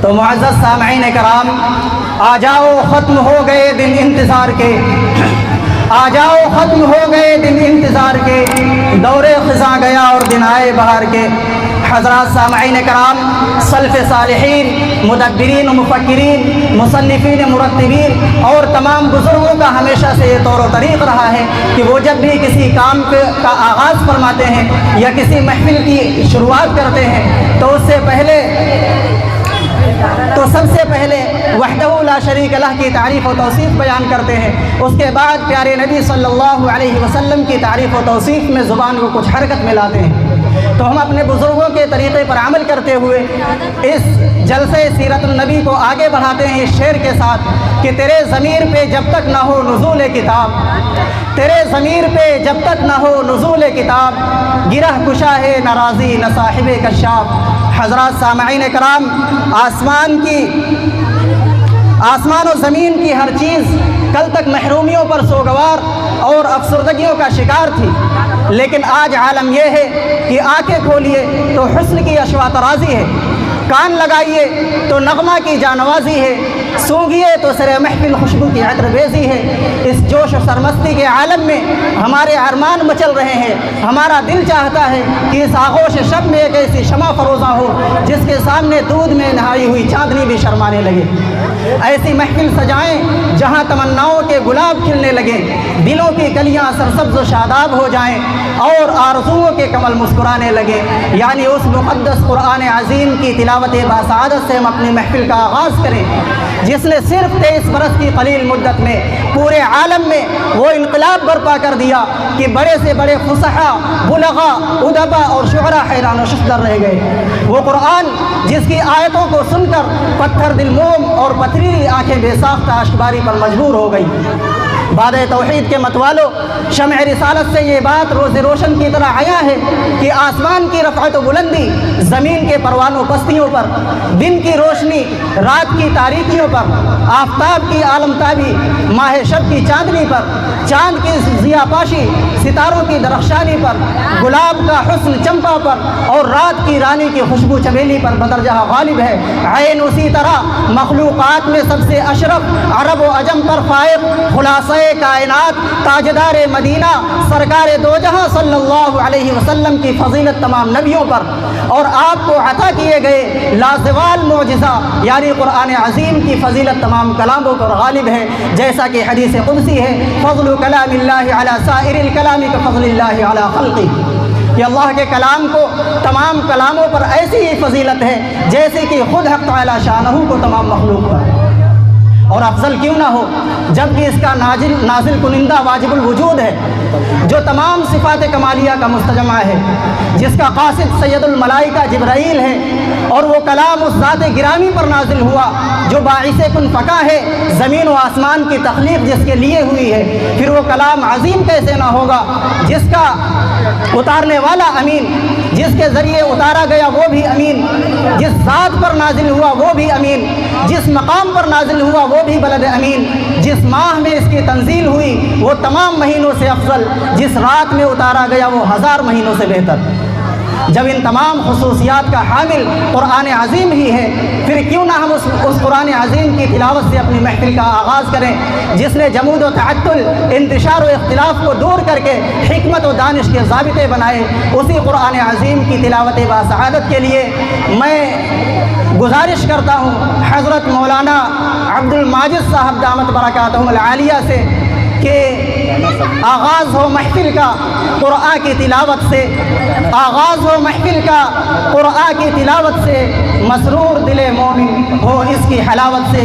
تو معزز سامعین کرام، آ جاؤ ختم ہو گئے دن انتظار کے، آ جاؤ ختم ہو گئے دن انتظار کے، دور خزاں گیا اور دن آئے بہار کے۔ حضرات سامعین کرام، سلف صالحین، مدبرین و مفکرین، مصنفین مرتبین اور تمام بزرگوں کا ہمیشہ سے یہ طور و طریق رہا ہے کہ وہ جب بھی کسی کام کا آغاز فرماتے ہیں یا کسی محفل کی شروعات کرتے ہیں تو سب سے پہلے وحدہ لا شریک لہ کی تعریف و توصیف بیان کرتے ہیں، اس کے بعد پیارے نبی صلی اللہ علیہ وسلم کی تعریف و توصیف میں زبان کو کچھ حرکت میں لاتے ہیں۔ تو ہم اپنے بزرگوں کے طریقے پر عمل کرتے ہوئے اس جلسے سیرت النبی کو آگے بڑھاتے ہیں اس شعر کے ساتھ کہ تیرے ضمیر پہ جب تک نہ ہو نزول کتاب، تیرے ضمیر پہ جب تک نہ ہو نزول کتاب، گرہ کشا ہے نہ راضی نہ صاحب کشاف۔ حضرات سامعین کرام، آسمان و زمین کی ہر چیز کل تک محرومیوں پر سوگوار اور افسردگیوں کا شکار تھی، لیکن آج عالم یہ ہے کہ آنکھیں کھولیے تو حسن کی اشوا ترازی ہے، کان لگائیے تو نغمہ کی جانوازی ہے، سونگھیے تو سر محفل خوشبو کی عطر بیزی ہے۔ اس جوش و سرمستی کے عالم میں ہمارے ارمان مچل رہے ہیں، ہمارا دل چاہتا ہے کہ اس آغوش شب میں ایک ایسی شمع فروزاں ہو جس کے سامنے دودھ میں نہائی ہوئی چاندنی بھی شرمانے لگے۔ ایسی محفل سجائیں جہاں تمناؤں کے گلاب کھلنے لگے، دلوں کی کلیاں سرسبز و شاداب ہو جائیں اور آرزوؤں کے کمل مسکرانے لگے۔ یعنی اس مقدس قرآن عظیم کی تلاوت باسعادت سے ہم اپنی محفل کا آغاز کریں جس نے صرف 23 برس کی قلیل مدت میں پورے عالم میں وہ انقلاب برپا کر دیا کہ بڑے سے بڑے فصحا، بلغا، ادبا اور شعراء حیران و ششدر رہ گئے۔ وہ قرآن جس کی آیتوں کو سن کر پتھر دل موم اور پتھریلی آنکھیں بے ساختہ اشکباری پر مجبور ہو گئی۔ بعد توحید کے متوالو، شمع رسالت سے یہ بات روز روشن کی طرح آیا ہے کہ آسمان کی رفعت و بلندی، زمین کے پروان و پستیوں پر، دن کی روشنی رات کی تاریکیوں پر، آفتاب کی عالمتابی ماہ شب کی چاندنی پر، چاند کی ضیاء پاشی ستاروں کی درخشانی پر، گلاب کا حسن چمپا پر اور رات کی رانی کی خوشبو چمیلی پر بدرجہ غالب ہے۔ عین اسی طرح مخلوقات میں سب سے اشرف، عرب و عجم پر فائق، خلاصہ کائنات، تاجدار مدینہ، سرکار دو جہاں صلی اللہ علیہ وسلم کی فضیلت تمام نبیوں پر اور آپ کو عطا کیے گئے لازوال معجزہ یعنی قرآن عظیم کی فضیلت تمام کلاموں پر غالب ہے، جیسا کہ حدیث قدسی ہے، فضل کلام اللہ علی سائر الکلام کفضل اللہ علی خلقہ، کہ اللہ کے کلام کو تمام کلاموں پر ایسی ہی فضیلت ہے جیسے کہ خود حق تعالی شانہ کو تمام مخلوق پر، اور افضل کیوں نہ ہو جبکہ اس کا نازل کنندہ واجب الوجود ہے جو تمام صفات کمالیہ کا مستجمع ہے، جس کا قاصد سید الملائکہ جبرائیل ہے، اور وہ کلام اس ذات گرامی پر نازل ہوا جو باعث کن فکا ہے، زمین و آسمان کی تخلیق جس کے لیے ہوئی ہے۔ پھر وہ کلام عظیم کیسے نہ ہوگا جس کا اتارنے والا امین، جس کے ذریعے اتارا گیا وہ بھی امین، جس ذات پر نازل ہوا وہ بھی امین، جس مقام پر نازل ہوا وہ بھی بلد امین، جس ماہ میں اس کی تنزیل ہوئی وہ تمام مہینوں سے افضل، جس رات میں اتارا گیا وہ 1000 مہینوں سے بہتر۔ جب ان تمام خصوصیات کا حامل قرآن عظیم ہی ہے، پھر کیوں نہ ہم اس قرآن عظیم کی تلاوت سے اپنی محفل کا آغاز کریں جس نے جمود و تعطل، انتشار و اختلاف کو دور کر کے حکمت و دانش کے ضابطے بنائے۔ اسی قرآن عظیم کی تلاوت باسعادت کے لیے میں گزارش کرتا ہوں حضرت مولانا عبد الماجد صاحب دامت برکاتہم العالیہ سے کہ آغاز ہو محفل کا قرآن کی تلاوت سے، آغاز ہو محفل کا قرآن کی تلاوت سے، مسرور دل مومن ہو اس کی حلاوت سے۔